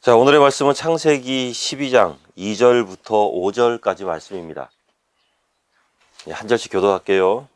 자, 오늘의 말씀은 창세기 12장 2절부터 5절까지 말씀입니다. 한 절씩 교도할게요.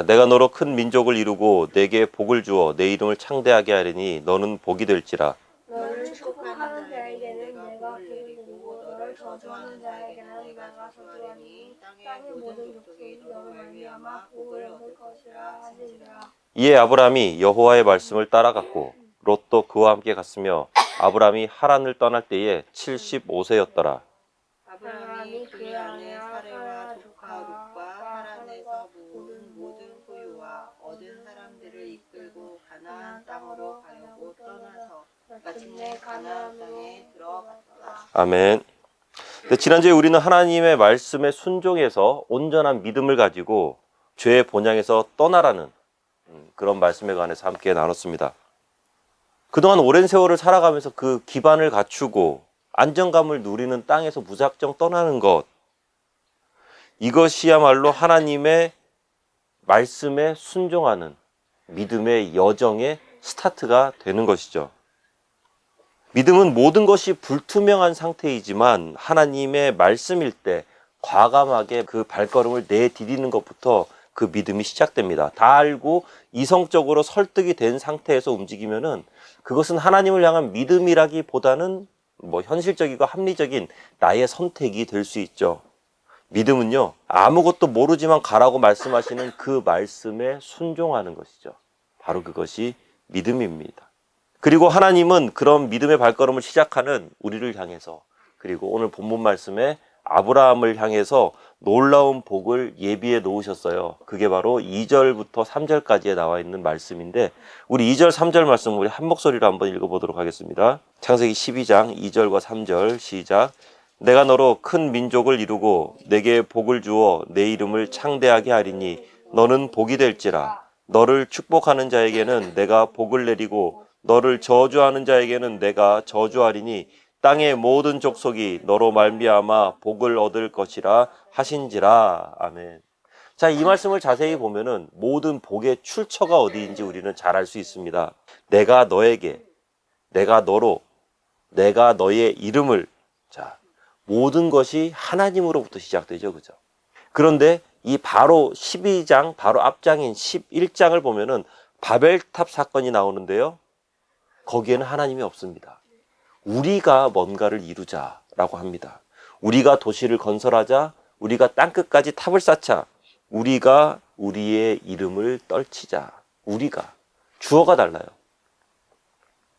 내가 너로 큰 민족을 이루고 내게 복을 주어 내 이름을 창대하게 하리니 너는 복이 될지라. 너를 축복하는 자에게는 내가 복을 내리고 너를 저주하는 자에게는 내가 저주하니 땅의 모든 족속이 너를 말미암아 복을 얻을 것이라 하시니라. 이에 아브라함이 여호와의 말씀을 따라갔고 롯도 그와 함께 갔으며 아브라함이 하란을 떠날 때에 75세였더라. 아브라함이 그의 아내 사레와 조카 롯과 하란에서 모든 소유와 얻은 사람들을 이끌고 가나안 땅으로 가려고 떠나서 마침내 가나안 땅에 들어갔더라. 아멘. 네, 지난주에 우리는 하나님의 말씀에 순종해서 온전한 믿음을 가지고 죄의 본향에서 떠나라는 그런 말씀에 관해서 함께 나눴습니다. 그동안 오랜 세월을 살아가면서 그 기반을 갖추고 안정감을 누리는 땅에서 무작정 떠나는 것, 이것이야말로 하나님의 말씀에 순종하는 믿음의 여정의 스타트가 되는 것이죠. 믿음은 모든 것이 불투명한 상태이지만 하나님의 말씀일 때 과감하게 그 발걸음을 내디디는 것부터 그 믿음이 시작됩니다. 다 알고 이성적으로 설득이 된 상태에서 움직이면은 그것은 하나님을 향한 믿음이라기보다는 현실적이고 합리적인 나의 선택이 될 수 있죠. 믿음은요, 아무것도 모르지만 가라고 말씀하시는 그 말씀에 순종하는 것이죠. 바로 그것이 믿음입니다. 그리고 하나님은 그런 믿음의 발걸음을 시작하는 우리를 향해서, 그리고 오늘 본문 말씀에 아브라함을 향해서 놀라운 복을 예비해 놓으셨어요. 그게 바로 2절부터 3절까지에 나와 있는 말씀인데, 우리 2절, 3절 말씀 우리 한 목소리로 한번 읽어보도록 하겠습니다. 창세기 12장 2절과 3절 시작. 내가 너로 큰 민족을 이루고 내게 복을 주어 내 이름을 창대하게 하리니 너는 복이 될지라. 너를 축복하는 자에게는 내가 복을 내리고 너를 저주하는 자에게는 내가 저주하리니 땅의 모든 족속이 너로 말미암아 복을 얻을 것이라 하신지라. 아멘. 자, 이 말씀을 자세히 보면은 모든 복의 출처가 어디인지 우리는 잘 알 수 있습니다. 내가 너에게, 내가 너로, 내가 너의 이름을, 자, 모든 것이 하나님으로부터 시작되죠. 그죠? 그런데 이 바로 12장, 바로 앞장인 11장을 보면은 바벨탑 사건이 나오는데요. 거기에는 하나님이 없습니다. 우리가 뭔가를 이루자라고 합니다. 우리가 도시를 건설하자, 우리가 땅끝까지 탑을 쌓자, 우리가 우리의 이름을 떨치자. 우리가. 주어가 달라요.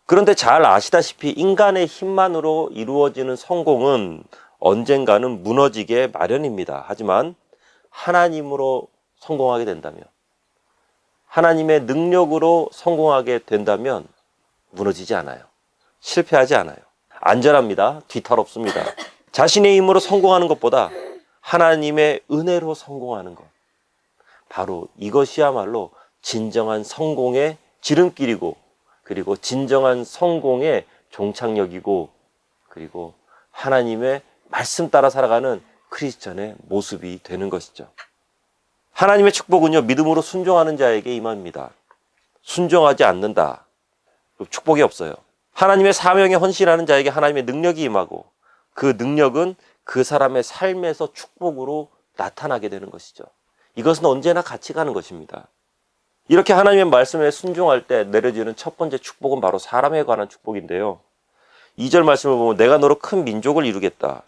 그런데 잘 아시다시피 인간의 힘만으로 이루어지는 성공은 언젠가는 무너지게 마련입니다. 하지만 하나님으로 성공하게 된다면, 하나님의 능력으로 성공하게 된다면 무너지지 않아요. 실패하지 않아요. 안전합니다. 뒤탈 없습니다. 자신의 힘으로 성공하는 것보다 하나님의 은혜로 성공하는 것, 바로 이것이야말로 진정한 성공의 지름길이고, 그리고 진정한 성공의 종착역이고, 그리고 하나님의 말씀 따라 살아가는 크리스천의 모습이 되는 것이죠. 하나님의 축복은요, 믿음으로 순종하는 자에게 임합니다. 순종하지 않는다, 축복이 없어요. 하나님의 사명에 헌신하는 자에게 하나님의 능력이 임하고, 그 능력은 그 사람의 삶에서 축복으로 나타나게 되는 것이죠. 이것은 언제나 같이 가는 것입니다. 이렇게 하나님의 말씀에 순종할 때 내려지는 첫 번째 축복은 바로 사람에 관한 축복인데요. 2절 말씀을 보면 내가 너로 큰 민족을 이루겠다.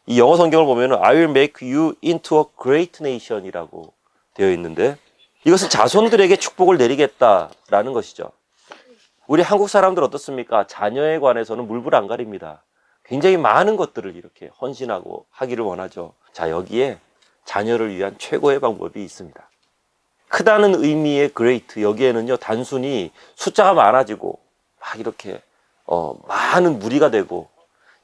이 영어 성경을 보면 I will make you into a great nation이라고 되어 있는데, 이것은 자손들에게 축복을 내리겠다라는 것이죠. 우리 한국 사람들 어떻습니까? 자녀에 관해서는 물불 안 가립니다. 굉장히 많은 것들을 이렇게 헌신하고 하기를 원하죠. 자, 여기에 자녀를 위한 최고의 방법이 있습니다. 크다는 의미의 great, 여기에는요, 단순히 숫자가 많아지고 막 이렇게 많은 무리가 되고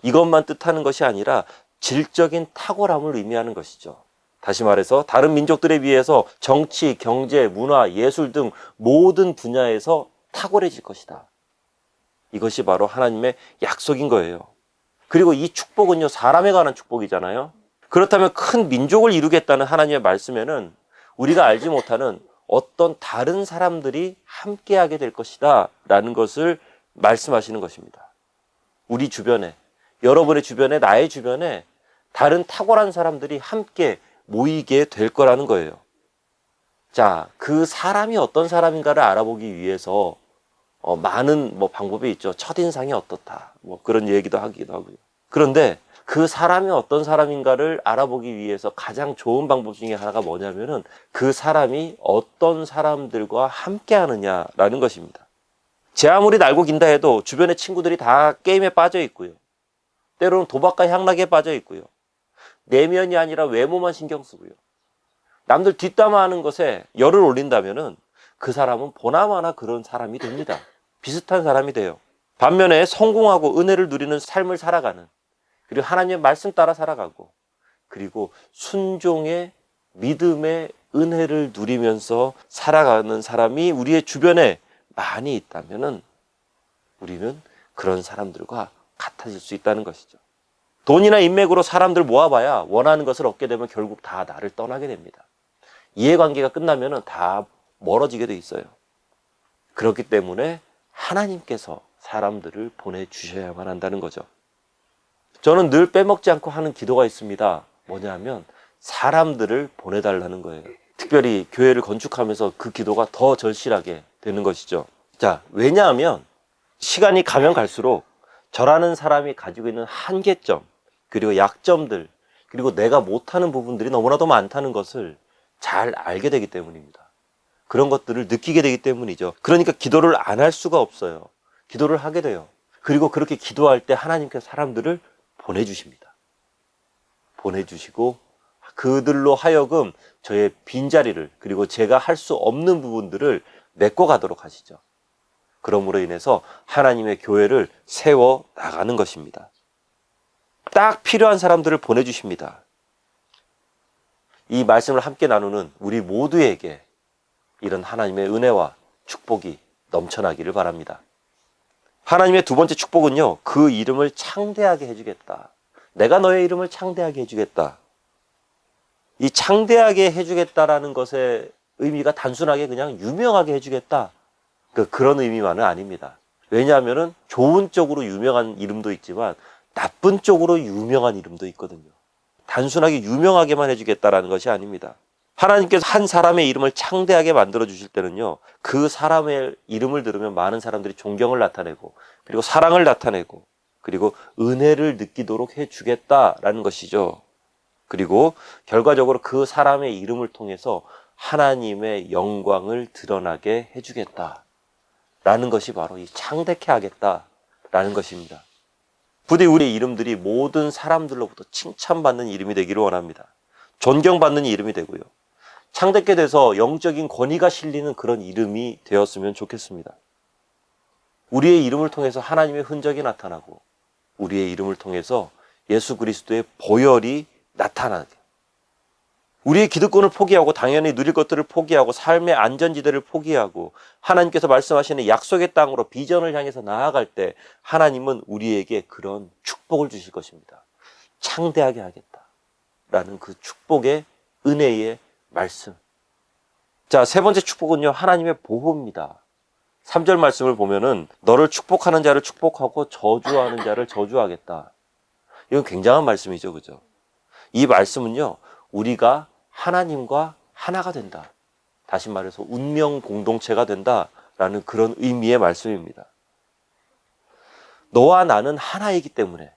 이것만 뜻하는 것이 아니라 질적인 탁월함을 의미하는 것이죠. 다시 말해서 다른 민족들에 비해서 정치, 경제, 문화, 예술 등 모든 분야에서 탁월해질 것이다. 이것이 바로 하나님의 약속인 거예요. 그리고 이 축복은요, 사람에 관한 축복이잖아요. 그렇다면 큰 민족을 이루겠다는 하나님의 말씀에는 우리가 알지 못하는 어떤 다른 사람들이 함께하게 될 것이다 라는 것을 말씀하시는 것입니다. 우리 주변에, 여러분의 주변에, 나의 주변에 다른 탁월한 사람들이 함께 모이게 될 거라는 거예요. 자, 그 사람이 어떤 사람인가를 알아보기 위해서 많은 방법이 있죠. 첫인상이 어떻다. 그런 얘기도 하기도 하고요. 그런데 그 사람이 어떤 사람인가를 알아보기 위해서 가장 좋은 방법 중에 하나가 뭐냐면은 그 사람이 어떤 사람들과 함께 하느냐라는 것입니다. 제 아무리 날고 긴다 해도 주변의 친구들이 다 게임에 빠져 있고요. 때로는 도박과 향락에 빠져 있고요. 내면이 아니라 외모만 신경 쓰고요. 남들 뒷담화하는 것에 열을 올린다면은 그 사람은 보나마나 그런 사람이 됩니다. 비슷한 사람이 돼요. 반면에 성공하고 은혜를 누리는 삶을 살아가는, 그리고 하나님의 말씀 따라 살아가고, 그리고 순종의 믿음의 은혜를 누리면서 살아가는 사람이 우리의 주변에 많이 있다면은 우리는 그런 사람들과 같아질 수 있다는 것이죠. 돈이나 인맥으로 사람들 모아봐야 원하는 것을 얻게 되면 결국 다 나를 떠나게 됩니다. 이해관계가 끝나면은 다 멀어지게 돼 있어요. 그렇기 때문에 하나님께서 사람들을 보내주셔야만 한다는 거죠. 저는 늘 빼먹지 않고 하는 기도가 있습니다. 뭐냐면 사람들을 보내달라는 거예요. 특별히 교회를 건축하면서 그 기도가 더 절실하게 되는 것이죠. 자, 왜냐하면 시간이 가면 갈수록 저라는 사람이 가지고 있는 한계점, 그리고 약점들, 그리고 내가 못하는 부분들이 너무나도 많다는 것을 잘 알게 되기 때문입니다. 그런 것들을 느끼게 되기 때문이죠. 그러니까 기도를 안 할 수가 없어요. 기도를 하게 돼요. 그리고 그렇게 기도할 때 하나님께서 사람들을 보내주십니다. 보내주시고 그들로 하여금 저의 빈자리를, 그리고 제가 할 수 없는 부분들을 메꿔가도록 하시죠. 그러므로 인해서 하나님의 교회를 세워 나가는 것입니다. 딱 필요한 사람들을 보내주십니다. 이 말씀을 함께 나누는 우리 모두에게 이런 하나님의 은혜와 축복이 넘쳐나기를 바랍니다. 하나님의 두 번째 축복은요, 그 이름을 창대하게 해주겠다. 내가 너의 이름을 창대하게 해주겠다. 이 창대하게 해주겠다라는 것의 의미가 단순하게 그냥 유명하게 해주겠다, 그런 의미만은 아닙니다. 왜냐하면은 좋은 쪽으로 유명한 이름도 있지만 나쁜 쪽으로 유명한 이름도 있거든요. 단순하게 유명하게만 해주겠다라는 것이 아닙니다. 하나님께서 한 사람의 이름을 창대하게 만들어 주실 때는요, 그 사람의 이름을 들으면 많은 사람들이 존경을 나타내고, 그리고 사랑을 나타내고, 그리고 은혜를 느끼도록 해주겠다라는 것이죠. 그리고 결과적으로 그 사람의 이름을 통해서 하나님의 영광을 드러나게 해주겠다라는 것이 바로 이 창대케 하겠다라는 것입니다. 부디 우리의 이름들이 모든 사람들로부터 칭찬받는 이름이 되기를 원합니다. 존경받는 이름이 되고요. 창대케 돼서 영적인 권위가 실리는 그런 이름이 되었으면 좋겠습니다. 우리의 이름을 통해서 하나님의 흔적이 나타나고, 우리의 이름을 통해서 예수 그리스도의 보혈이 나타나게, 우리의 기득권을 포기하고 당연히 누릴 것들을 포기하고 삶의 안전지대를 포기하고 하나님께서 말씀하시는 약속의 땅으로 비전을 향해서 나아갈 때 하나님은 우리에게 그런 축복을 주실 것입니다. 창대하게 하겠다라는 그 축복의 은혜의 말씀. 자, 세 번째 축복은요, 하나님의 보호입니다. 3절 말씀을 보면은 너를 축복하는 자를 축복하고 저주하는 자를 저주하겠다. 이건 굉장한 말씀이죠, 그죠? 이 말씀은요, 우리가 하나님과 하나가 된다. 다시 말해서 운명 공동체가 된다라는 그런 의미의 말씀입니다. 너와 나는 하나이기 때문에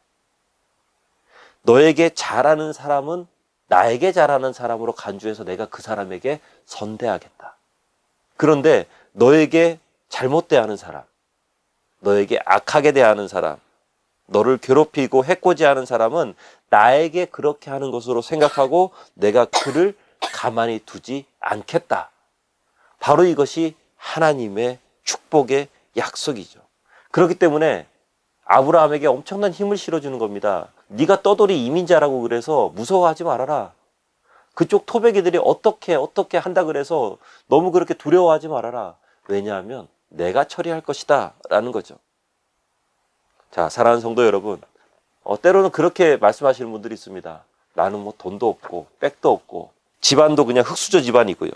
너에게 잘하는 사람은 나에게 잘하는 사람으로 간주해서 내가 그 사람에게 선대하겠다. 그런데 너에게 잘못 대하는 사람, 너에게 악하게 대하는 사람, 너를 괴롭히고 해코지하는 사람은 나에게 그렇게 하는 것으로 생각하고 내가 그를 가만히 두지 않겠다. 바로 이것이 하나님의 축복의 약속이죠. 그렇기 때문에 아브라함에게 엄청난 힘을 실어주는 겁니다. 네가 떠돌이 이민자라고 그래서 무서워하지 말아라. 그쪽 토백이들이 어떻게 한다 그래서 너무 그렇게 두려워하지 말아라. 왜냐하면 내가 처리할 것이다 라는 거죠. 자, 사랑하는 성도 여러분, 때로는 그렇게 말씀하시는 분들이 있습니다. 나는 뭐 돈도 없고 백도 없고 집안도 그냥 흙수저 집안이고요.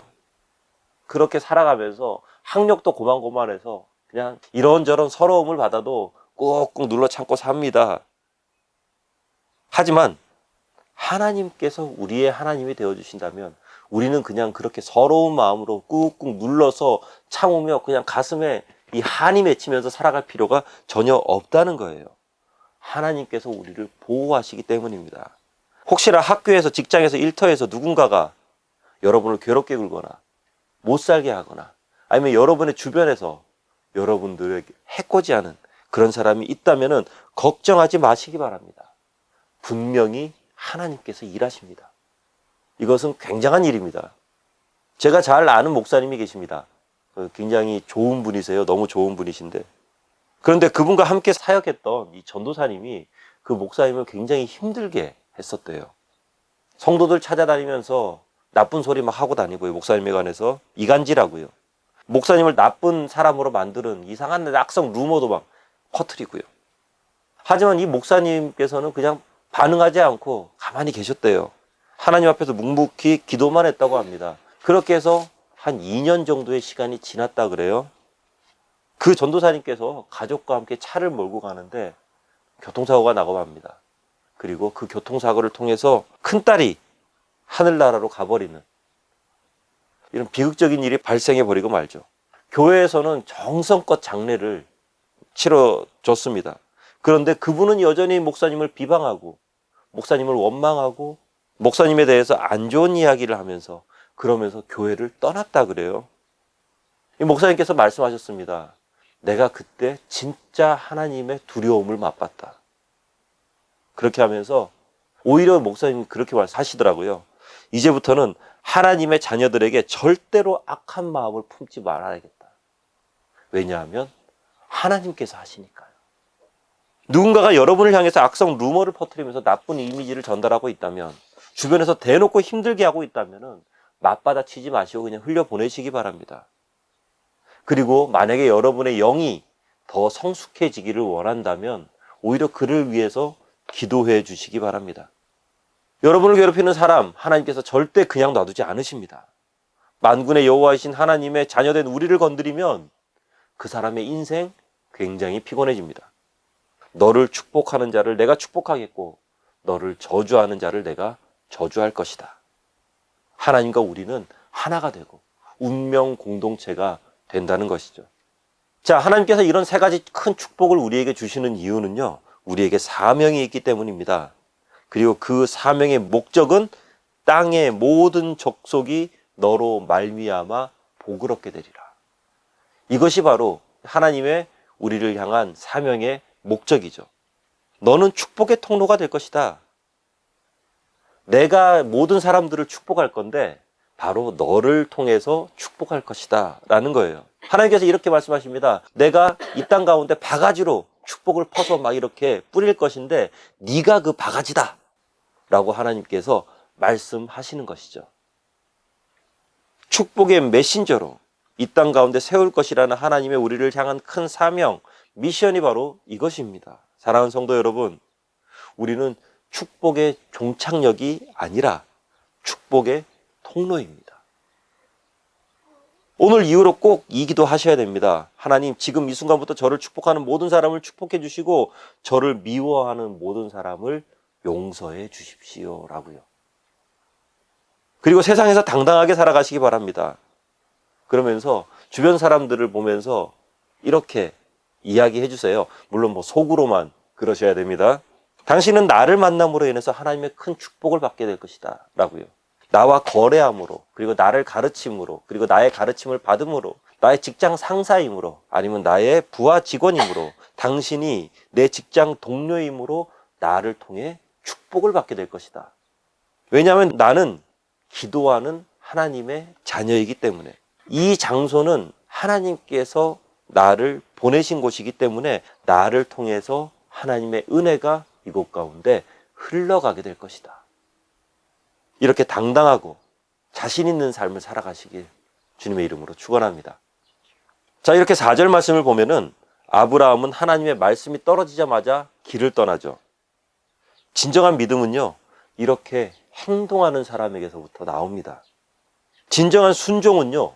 그렇게 살아가면서 학력도 고만고만해서 그냥 이런저런 서러움을 받아도 꾹꾹 눌러 참고 삽니다. 하지만 하나님께서 우리의 하나님이 되어주신다면 우리는 그냥 그렇게 서러운 마음으로 꾹꾹 눌러서 참으며 그냥 가슴에 이 한이 맺히면서 살아갈 필요가 전혀 없다는 거예요. 하나님께서 우리를 보호하시기 때문입니다. 혹시나 학교에서, 직장에서, 일터에서 누군가가 여러분을 괴롭게 굴거나 못 살게 하거나 아니면 여러분의 주변에서 여러분들에게 해코지하는 그런 사람이 있다면 걱정하지 마시기 바랍니다. 분명히 하나님께서 일하십니다. 이것은 굉장한 일입니다. 제가 잘 아는 목사님이 계십니다. 굉장히 좋은 분이세요. 너무 좋은 분이신데. 그런데 그분과 함께 사역했던 이 전도사님이 그 목사님을 굉장히 힘들게 했었대요. 성도들 찾아다니면서 나쁜 소리 막 하고 다니고요. 목사님에 관해서 이간질하고요. 목사님을 나쁜 사람으로 만드는 이상한 악성 루머도 막 퍼뜨리고요. 하지만 이 목사님께서는 그냥 반응하지 않고 가만히 계셨대요. 하나님 앞에서 묵묵히 기도만 했다고 합니다. 그렇게 해서 한 2년 정도의 시간이 지났다 그래요. 그 전도사님께서 가족과 함께 차를 몰고 가는데 교통사고가 나고 맙니다. 그리고 그 교통사고를 통해서 큰딸이 하늘나라로 가버리는 이런 비극적인 일이 발생해 버리고 말죠. 교회에서는 정성껏 장례를 치러줬습니다. 그런데 그분은 여전히 목사님을 비방하고 목사님을 원망하고 목사님에 대해서 안 좋은 이야기를 하면서 그러면서 교회를 떠났다 그래요. 이 목사님께서 말씀하셨습니다. 내가 그때 진짜 하나님의 두려움을 맛봤다. 그렇게 하면서 오히려 목사님이 그렇게 말씀하시더라고요. 이제부터는 하나님의 자녀들에게 절대로 악한 마음을 품지 말아야겠다. 왜냐하면 하나님께서 하시니까요. 누군가가 여러분을 향해서 악성 루머를 퍼뜨리면서 나쁜 이미지를 전달하고 있다면, 주변에서 대놓고 힘들게 하고 있다면 맞받아치지 마시고 그냥 흘려보내시기 바랍니다. 그리고 만약에 여러분의 영이 더 성숙해지기를 원한다면 오히려 그를 위해서 기도해 주시기 바랍니다. 여러분을 괴롭히는 사람 하나님께서 절대 그냥 놔두지 않으십니다. 만군의 여호와이신 하나님의 자녀된 우리를 건드리면 그 사람의 인생 굉장히 피곤해집니다. 너를 축복하는 자를 내가 축복하겠고 너를 저주하는 자를 내가 저주할 것이다. 하나님과 우리는 하나가 되고 운명 공동체가 된다는 것이죠. 자, 하나님께서 이런 세 가지 큰 축복을 우리에게 주시는 이유는요, 우리에게 사명이 있기 때문입니다. 그리고 그 사명의 목적은 땅의 모든 족속이 너로 말미암아 복을 얻게 되리라. 이것이 바로 하나님의 우리를 향한 사명의 목적이죠. 너는 축복의 통로가 될 것이다. 내가 모든 사람들을 축복할 건데 바로 너를 통해서 축복할 것이다 라는 거예요. 하나님께서 이렇게 말씀하십니다. 내가 이 땅 가운데 바가지로 축복을 퍼서 막 이렇게 뿌릴 것인데 네가 그 바가지다 라고 하나님께서 말씀하시는 것이죠. 축복의 메신저로 이 땅 가운데 세울 것이라는 하나님의 우리를 향한 큰 사명, 미션이 바로 이것입니다. 사랑하는 성도 여러분, 우리는 축복의 종착역이 아니라 축복의 통로입니다. 오늘 이후로 꼭 이 기도 하셔야 됩니다. 하나님, 지금 이 순간부터 저를 축복하는 모든 사람을 축복해 주시고 저를 미워하는 모든 사람을 용서해 주십시오 라고요. 그리고 세상에서 당당하게 살아가시기 바랍니다. 그러면서 주변 사람들을 보면서 이렇게 이야기해 주세요. 물론 속으로만 그러셔야 됩니다. 당신은 나를 만남으로 인해서 하나님의 큰 축복을 받게 될 것이다 라고요. 나와 거래함으로, 그리고 나를 가르침으로, 그리고 나의 가르침을 받음으로, 나의 직장 상사임으로, 아니면 나의 부하 직원임으로, 당신이 내 직장 동료임으로 나를 통해 축복을 받게 될 것이다. 왜냐하면 나는 기도하는 하나님의 자녀이기 때문에, 이 장소는 하나님께서 나를 보내신 곳이기 때문에 나를 통해서 하나님의 은혜가 이곳 가운데 흘러가게 될 것이다. 이렇게 당당하고 자신 있는 삶을 살아가시길 주님의 이름으로 축원합니다. 자, 이렇게 4절 말씀을 보면은 아브라함은 하나님의 말씀이 떨어지자마자 길을 떠나죠. 진정한 믿음은요, 이렇게 행동하는 사람에게서부터 나옵니다. 진정한 순종은요,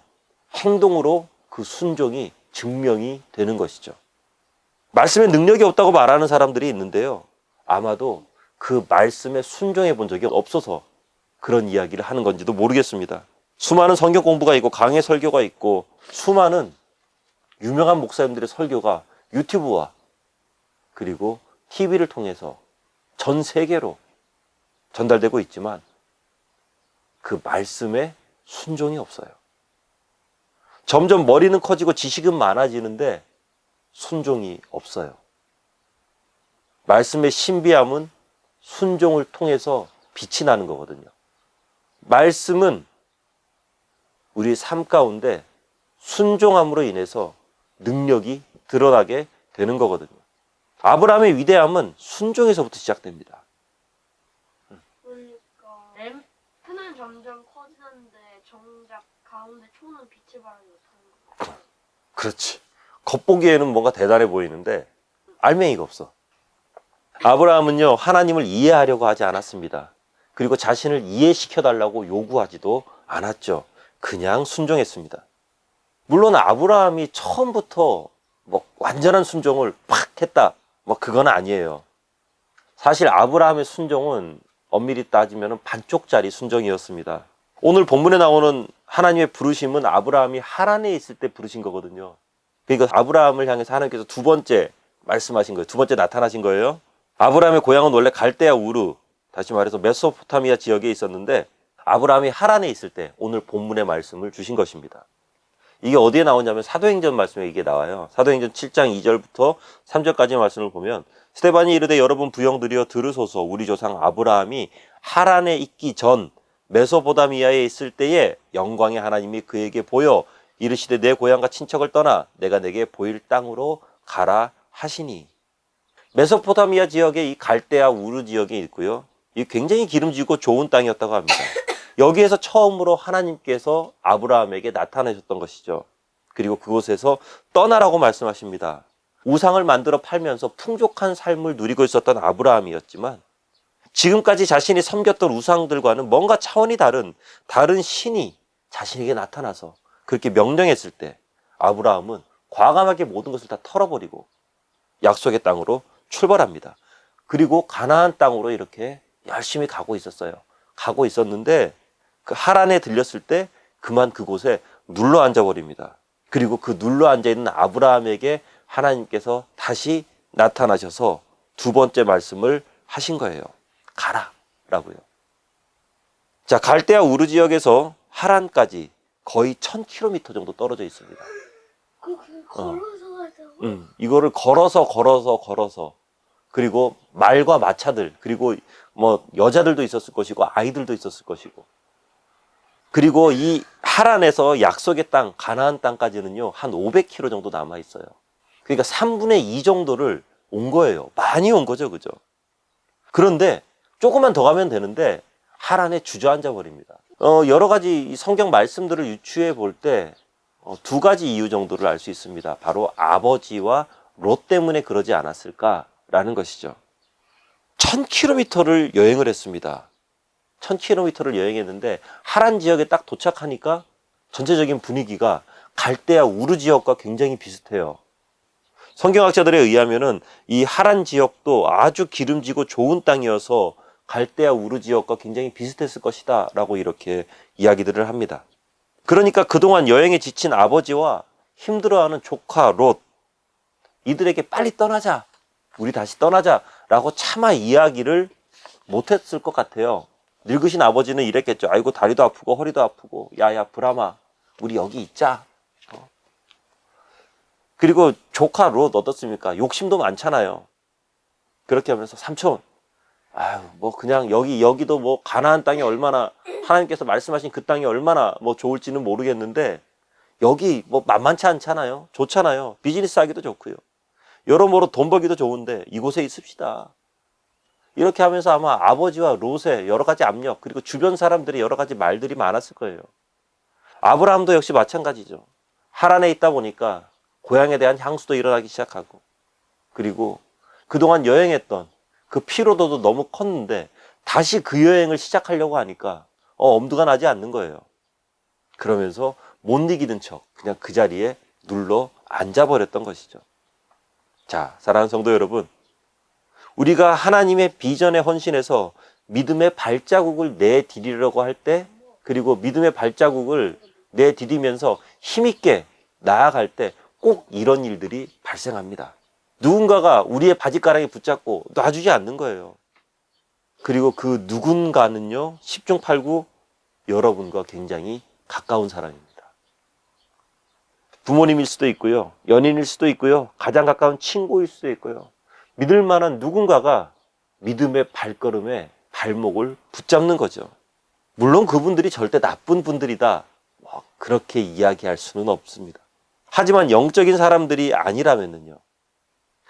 행동으로 그 순종이 증명이 되는 것이죠. 말씀에 능력이 없다고 말하는 사람들이 있는데요. 아마도 그 말씀에 순종해 본 적이 없어서 그런 이야기를 하는 건지도 모르겠습니다. 수많은 성경 공부가 있고 강해 설교가 있고 수많은 유명한 목사님들의 설교가 유튜브와 그리고 TV를 통해서 전 세계로 전달되고 있지만 그 말씀에 순종이 없어요. 점점 머리는 커지고 지식은 많아지는데 순종이 없어요. 말씀의 신비함은 순종을 통해서 빛이 나는 거거든요. 말씀은 우리 삶 가운데 순종함으로 인해서 능력이 드러나게 되는 거거든요. 아브라함의 위대함은 순종에서부터 시작됩니다. 그러니까 램프는 점점 커지는데 정작 가운데 초는 빛을 발하지 못하는 거예요. 그렇지. 겉보기에는 뭔가 대단해 보이는데 알맹이가 없어. 아브라함은요, 하나님을 이해하려고 하지 않았습니다. 그리고 자신을 이해시켜달라고 요구하지도 않았죠. 그냥 순종했습니다. 물론 아브라함이 처음부터 뭐 완전한 순종을 팍 했다, 뭐 그건 아니에요. 사실 아브라함의 순종은 엄밀히 따지면 반쪽짜리 순종이었습니다. 오늘 본문에 나오는 하나님의 부르심은 아브라함이 하란에 있을 때 부르신 거거든요. 그러니까 아브라함을 향해서 하나님께서 두 번째 말씀하신 거예요. 두 번째 나타나신 거예요. 아브라함의 고향은 원래 갈대아 우르, 다시 말해서 메소포타미아 지역에 있었는데 아브라함이 하란에 있을 때 오늘 본문의 말씀을 주신 것입니다. 이게 어디에 나오냐면 사도행전 말씀에 이게 나와요. 사도행전 7장 2절부터 3절까지 말씀을 보면 스데반이 이르되 여러분 부형들이여 들으소서 우리 조상 아브라함이 하란에 있기 전 메소포타미아에 있을 때에 영광의 하나님이 그에게 보여 이르시되 내 고향과 친척을 떠나 내가 내게 보일 땅으로 가라 하시니. 메소포타미아 지역에 이 갈대아 우르 지역에 있고요. 이 굉장히 기름지고 좋은 땅이었다고 합니다. 여기에서 처음으로 하나님께서 아브라함에게 나타나셨던 것이죠. 그리고 그곳에서 떠나라고 말씀하십니다. 우상을 만들어 팔면서 풍족한 삶을 누리고 있었던 아브라함이었지만 지금까지 자신이 섬겼던 우상들과는 뭔가 차원이 다른 신이 자신에게 나타나서 그렇게 명령했을 때 아브라함은 과감하게 모든 것을 다 털어버리고 약속의 땅으로 출발합니다. 그리고 가나안 땅으로 이렇게 열심히 가고 있었어요. 가고 있었는데 그 하란에 들렸을 때 그만 그곳에 눌러 앉아버립니다. 그리고 그 눌러 앉아있는 아브라함에게 하나님께서 다시 나타나셔서 두 번째 말씀을 하신 거예요. 가라 라고요. 자, 갈대아 우르 지역에서 하란까지 거의 1000km 정도 떨어져 있습니다. 걸어서 가자고? 이거를 걸어서 그리고 말과 마차들, 그리고 뭐 여자들도 있었을 것이고 아이들도 있었을 것이고, 그리고 이 하란에서 약속의 땅 가나안 땅까지는요 한 500km 정도 남아 있어요. 그러니까 3분의 2 정도를 온 거예요. 많이 온 거죠, 그죠? 그런데 조금만 더 가면 되는데 하란에 주저앉아 버립니다. 여러 가지 성경 말씀들을 유추해 볼 때 두 가지 이유 정도를 알 수 있습니다. 바로 아버지와 롯 때문에 그러지 않았을까라는 것이죠. 1000km를 여행을 했습니다. 1000km를 여행했는데 하란 지역에 딱 도착하니까 전체적인 분위기가 갈대아 우르 지역과 굉장히 비슷해요. 성경학자들에 의하면은 이 하란 지역도 아주 기름지고 좋은 땅이어서 갈대아 우르 지역과 굉장히 비슷했을 것이다 라고 이렇게 이야기들을 합니다. 그러니까 그동안 여행에 지친 아버지와 힘들어하는 조카 롯, 이들에게 빨리 떠나자, 우리 다시 떠나자 라고 차마 이야기를 못했을 것 같아요. 늙으신 아버지는 이랬겠죠. 아이고 다리도 아프고 허리도 아프고 야야 브라마 우리 여기 있자. 그리고 조카 롯 어떻습니까? 욕심도 많잖아요. 그렇게 하면서 삼촌, 아유 뭐 그냥 여기도 뭐 가나안 땅이 얼마나 하나님께서 말씀하신 그 땅이 얼마나 뭐 좋을지는 모르겠는데 여기 뭐 만만치 않잖아요. 좋잖아요. 비즈니스 하기도 좋고요. 여러모로 돈 벌기도 좋은데 이곳에 있읍시다. 이렇게 하면서 아마 아버지와 롯의 여러 가지 압력, 그리고 주변 사람들의 여러 가지 말들이 많았을 거예요. 아브라함도 역시 마찬가지죠. 하란에 있다 보니까 고향에 대한 향수도 일어나기 시작하고, 그리고 그동안 여행했던 그 피로도도 너무 컸는데 다시 그 여행을 시작하려고 하니까 엄두가 나지 않는 거예요. 그러면서 못 이기는 척 그냥 그 자리에 눌러 앉아버렸던 것이죠. 자, 사랑하는 성도 여러분, 우리가 하나님의 비전에 헌신해서 믿음의 발자국을 내디디려고 할 때, 그리고 믿음의 발자국을 내디디면서 힘있게 나아갈 때 꼭 이런 일들이 발생합니다. 누군가가 우리의 바지가랑이 붙잡고 놔주지 않는 거예요. 그리고 그 누군가는요, 10중 8구 여러분과 굉장히 가까운 사람입니다. 부모님일 수도 있고요, 연인일 수도 있고요, 가장 가까운 친구일 수도 있고요. 믿을 만한 누군가가 믿음의 발걸음에 발목을 붙잡는 거죠. 물론 그분들이 절대 나쁜 분들이다, 그렇게 이야기할 수는 없습니다. 하지만 영적인 사람들이 아니라면요,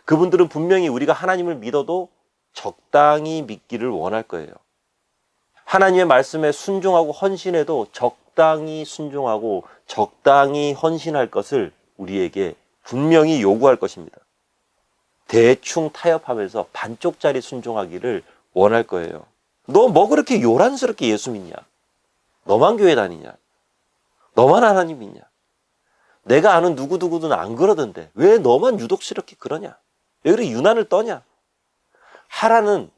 그분들은 분명히 우리가 하나님을 믿어도 적당히 믿기를 원할 거예요. 하나님의 말씀에 순종하고 헌신해도 적당히 순종하고 적당히 헌신할 것을 우리에게 분명히 요구할 것입니다. 대충 타협하면서 반쪽짜리 순종하기를 원할 거예요. 너 뭐 그렇게 요란스럽게 예수 믿냐? 너만 교회 다니냐? 너만 하나님 믿냐? 내가 아는 누구누구는 안 그러던데 왜 너만 유독스럽게 그러냐? 왜 그렇게 유난을 떠냐? 하라는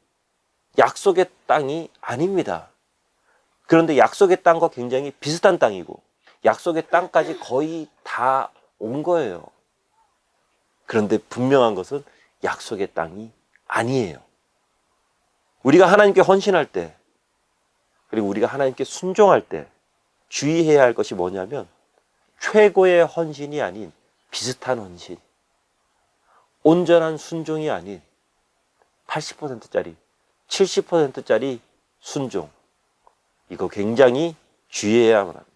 약속의 땅이 아닙니다. 그런데 약속의 땅과 굉장히 비슷한 땅이고 약속의 땅까지 거의 다 온 거예요. 그런데 분명한 것은 약속의 땅이 아니에요. 우리가 하나님께 헌신할 때, 그리고 우리가 하나님께 순종할 때 주의해야 할 것이 뭐냐면 최고의 헌신이 아닌 비슷한 헌신, 온전한 순종이 아닌 80%짜리, 70%짜리 순종, 이거 굉장히 주의해야만 합니다.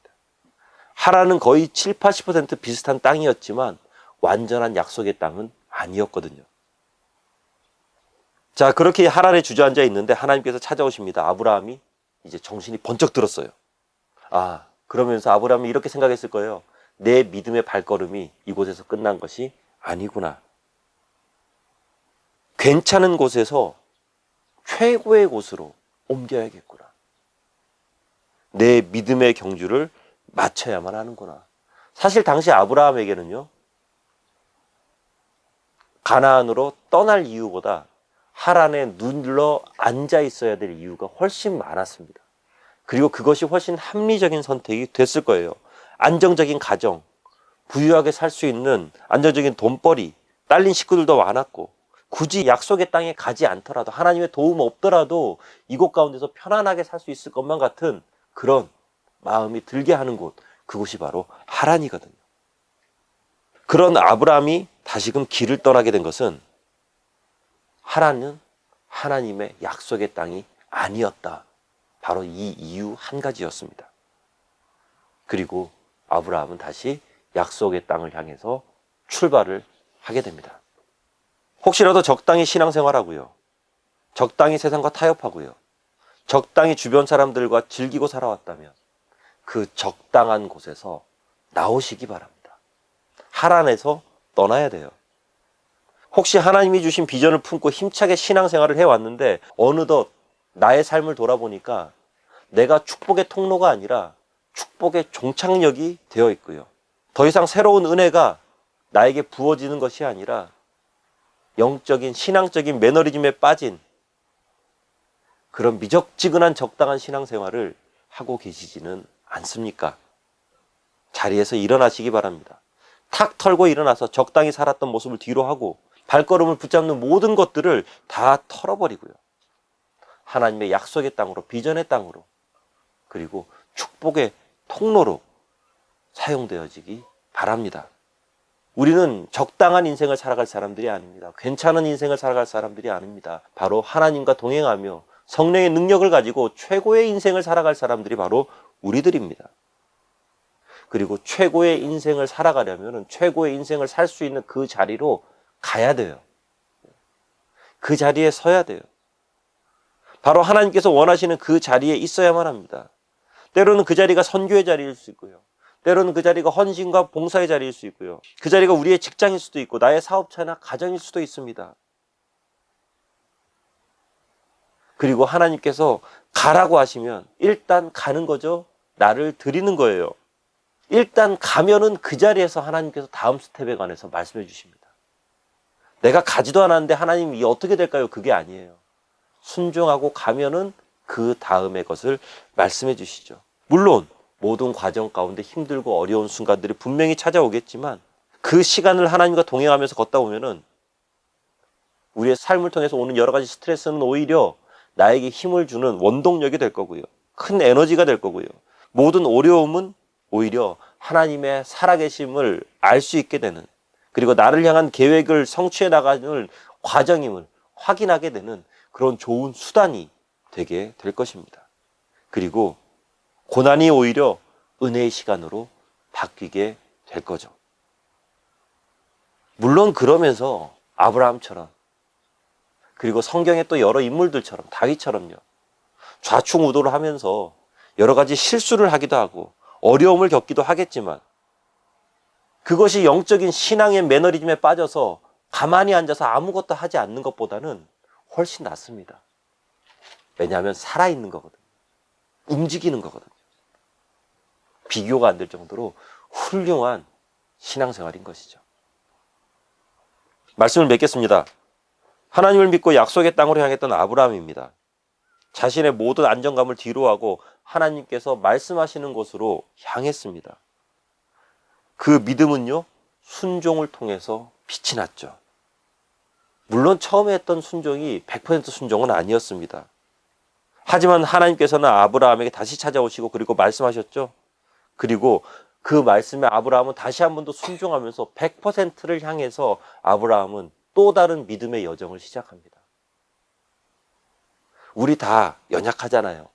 하라는 거의 7, 80% 비슷한 땅이었지만 완전한 약속의 땅은 아니었거든요. 자, 그렇게 하란에 주저앉아 있는데 하나님께서 찾아오십니다. 아브라함이 이제 정신이 번쩍 들었어요. 그러면서 아브라함이 이렇게 생각했을 거예요. 내 믿음의 발걸음이 이곳에서 끝난 것이 아니구나. 괜찮은 곳에서 최고의 곳으로 옮겨야겠구나. 내 믿음의 경주를 맞춰야만 하는구나. 사실 당시 아브라함에게는요, 가나안으로 떠날 이유보다 하란에 눌러 앉아 있어야 될 이유가 훨씬 많았습니다. 그리고 그것이 훨씬 합리적인 선택이 됐을 거예요. 안정적인 가정, 부유하게 살 수 있는 안정적인 돈벌이, 딸린 식구들도 많았고, 굳이 약속의 땅에 가지 않더라도, 하나님의 도움 없더라도 이곳 가운데서 편안하게 살 수 있을 것만 같은 그런 마음이 들게 하는 곳, 그곳이 바로 하란이거든요. 그런 아브라함이 다시금 길을 떠나게 된 것은 하란은 하나님의 약속의 땅이 아니었다. 바로 이 이유 한 가지였습니다. 그리고 아브라함은 다시 약속의 땅을 향해서 출발을 하게 됩니다. 혹시라도 적당히 신앙생활하고요, 적당히 세상과 타협하고요, 적당히 주변 사람들과 즐기고 살아왔다면 그 적당한 곳에서 나오시기 바랍니다. 하란에서 떠나야 돼요. 혹시 하나님이 주신 비전을 품고 힘차게 신앙생활을 해왔는데 어느덧 나의 삶을 돌아보니까 내가 축복의 통로가 아니라 축복의 종착역이 되어 있고요, 더 이상 새로운 은혜가 나에게 부어지는 것이 아니라 영적인 신앙적인 매너리즘에 빠진 그런 미적지근한 적당한 신앙생활을 하고 계시지는 않습니까? 자리에서 일어나시기 바랍니다. 탁 털고 일어나서 적당히 살았던 모습을 뒤로 하고 발걸음을 붙잡는 모든 것들을 다 털어버리고요, 하나님의 약속의 땅으로, 비전의 땅으로, 그리고 축복의 통로로 사용되어지기 바랍니다. 우리는 적당한 인생을 살아갈 사람들이 아닙니다. 괜찮은 인생을 살아갈 사람들이 아닙니다. 바로 하나님과 동행하며 성령의 능력을 가지고 최고의 인생을 살아갈 사람들이 바로 우리들입니다. 그리고 최고의 인생을 살아가려면 최고의 인생을 살 수 있는 그 자리로 가야 돼요. 그 자리에 서야 돼요. 바로 하나님께서 원하시는 그 자리에 있어야만 합니다. 때로는 그 자리가 선교의 자리일 수 있고요, 때로는 그 자리가 헌신과 봉사의 자리일 수 있고요, 그 자리가 우리의 직장일 수도 있고 나의 사업처나 가정일 수도 있습니다. 그리고 하나님께서 가라고 하시면 일단 가는 거죠. 나를 드리는 거예요. 일단 가면은 그 자리에서 하나님께서 다음 스텝에 관해서 말씀해 주십니다. 내가 가지도 않았는데 하나님 이 어떻게 될까요? 그게 아니에요. 순종하고 가면은 그 다음의 것을 말씀해 주시죠. 물론 모든 과정 가운데 힘들고 어려운 순간들이 분명히 찾아오겠지만 그 시간을 하나님과 동행하면서 걷다 보면은 우리의 삶을 통해서 오는 여러 가지 스트레스는 오히려 나에게 힘을 주는 원동력이 될 거고요. 큰 에너지가 될 거고요. 모든 어려움은 오히려 하나님의 살아계심을 알 수 있게 되는, 그리고 나를 향한 계획을 성취해 나가는 과정임을 확인하게 되는 그런 좋은 수단이 되게 될 것입니다. 그리고 고난이 오히려 은혜의 시간으로 바뀌게 될 거죠. 물론 그러면서 아브라함처럼, 그리고 성경의 또 여러 인물들처럼, 다윗처럼요, 좌충우돌을 하면서 여러 가지 실수를 하기도 하고 어려움을 겪기도 하겠지만, 그것이 영적인 신앙의 매너리즘에 빠져서 가만히 앉아서 아무것도 하지 않는 것보다는 훨씬 낫습니다. 왜냐하면 살아있는 거거든요. 움직이는 거거든요. 비교가 안 될 정도로 훌륭한 신앙생활인 것이죠. 말씀을 맺겠습니다. 하나님을 믿고 약속의 땅으로 향했던 아브라함입니다. 자신의 모든 안정감을 뒤로하고 하나님께서 말씀하시는 곳으로 향했습니다. 그 믿음은요, 순종을 통해서 빛이 났죠. 물론 처음에 했던 순종이 100% 순종은 아니었습니다. 하지만 하나님께서는 아브라함에게 다시 찾아오시고 그리고 말씀하셨죠. 그리고 그 말씀에 아브라함은 다시 한 번 더 순종하면서 100%를 향해서 아브라함은 또 다른 믿음의 여정을 시작합니다. 우리 다 연약하잖아요.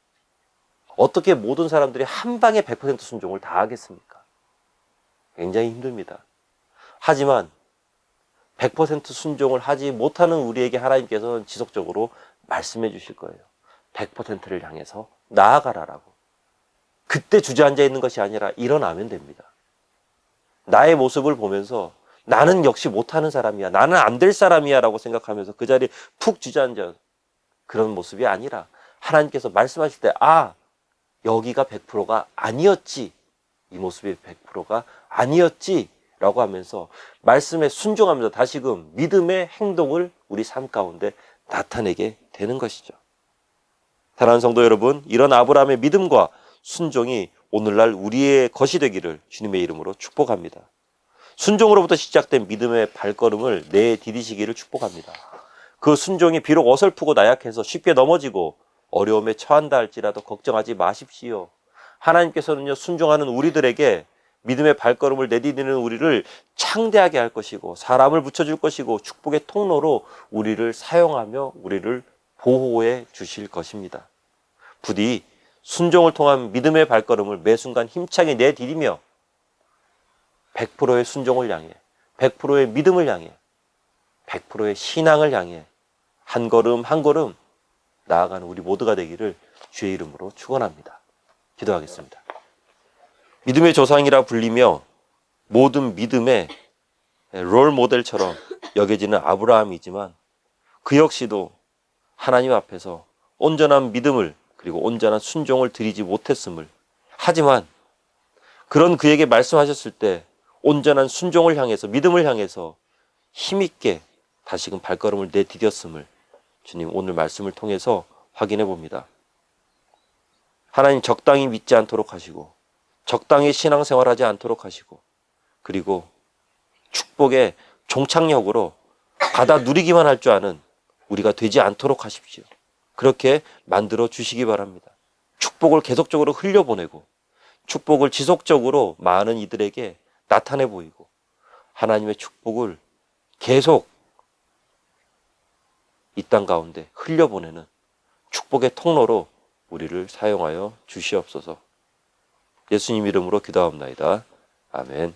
어떻게 모든 사람들이 한 방에 100% 순종을 다 하겠습니까? 굉장히 힘듭니다. 하지만 100% 순종을 하지 못하는 우리에게 하나님께서는 지속적으로 말씀해 주실 거예요. 100%를 향해서 나아가라라고. 그때 주저앉아 있는 것이 아니라 일어나면 됩니다. 나의 모습을 보면서 나는 역시 못하는 사람이야, 나는 안 될 사람이야 라고 생각하면서 그 자리에 푹 주저앉아 그런 모습이 아니라 하나님께서 말씀하실 때, 아, 여기가 100%가 아니었지, 이 모습이 100%가 아니었지 라고 하면서 말씀에 순종하면서 다시금 믿음의 행동을 우리 삶 가운데 나타내게 되는 것이죠. 사랑하는 성도 여러분, 이런 아브라함의 믿음과 순종이 오늘날 우리의 것이 되기를 주님의 이름으로 축복합니다. 순종으로부터 시작된 믿음의 발걸음을 내디디시기를 축복합니다. 그 순종이 비록 어설프고 나약해서 쉽게 넘어지고 어려움에 처한다 할지라도 걱정하지 마십시오. 하나님께서는요, 순종하는 우리들에게 믿음의 발걸음을 내디디는 우리를 창대하게 할 것이고 사람을 붙여줄 것이고 축복의 통로로 우리를 사용하며 우리를 보호해 주실 것입니다. 부디 순종을 통한 믿음의 발걸음을 매 순간 힘차게 내디디며 100%의 순종을 향해, 100%의 믿음을 향해, 100%의 신앙을 향해 한 걸음 한 걸음 나아가는 우리 모두가 되기를 주의 이름으로 축원합니다. 기도하겠습니다. 믿음의 조상이라 불리며 모든 믿음의 롤 모델처럼 여겨지는 아브라함이지만 그 역시도 하나님 앞에서 온전한 믿음을 그리고 온전한 순종을 드리지 못했음을, 하지만 그런 그에게 말씀하셨을 때 온전한 순종을 향해서, 믿음을 향해서 힘있게 다시금 발걸음을 내디뎠음을 주님 오늘 말씀을 통해서 확인해 봅니다. 하나님, 적당히 믿지 않도록 하시고 적당히 신앙생활하지 않도록 하시고 그리고 축복의 종착역으로 받아 누리기만 할 줄 아는 우리가 되지 않도록 하십시오. 그렇게 만들어 주시기 바랍니다. 축복을 계속적으로 흘려보내고 축복을 지속적으로 많은 이들에게 나타내 보이고 하나님의 축복을 계속 이 땅 가운데 흘려보내는 축복의 통로로 우리를 사용하여 주시옵소서. 예수님 이름으로 기도하옵나이다. 아멘.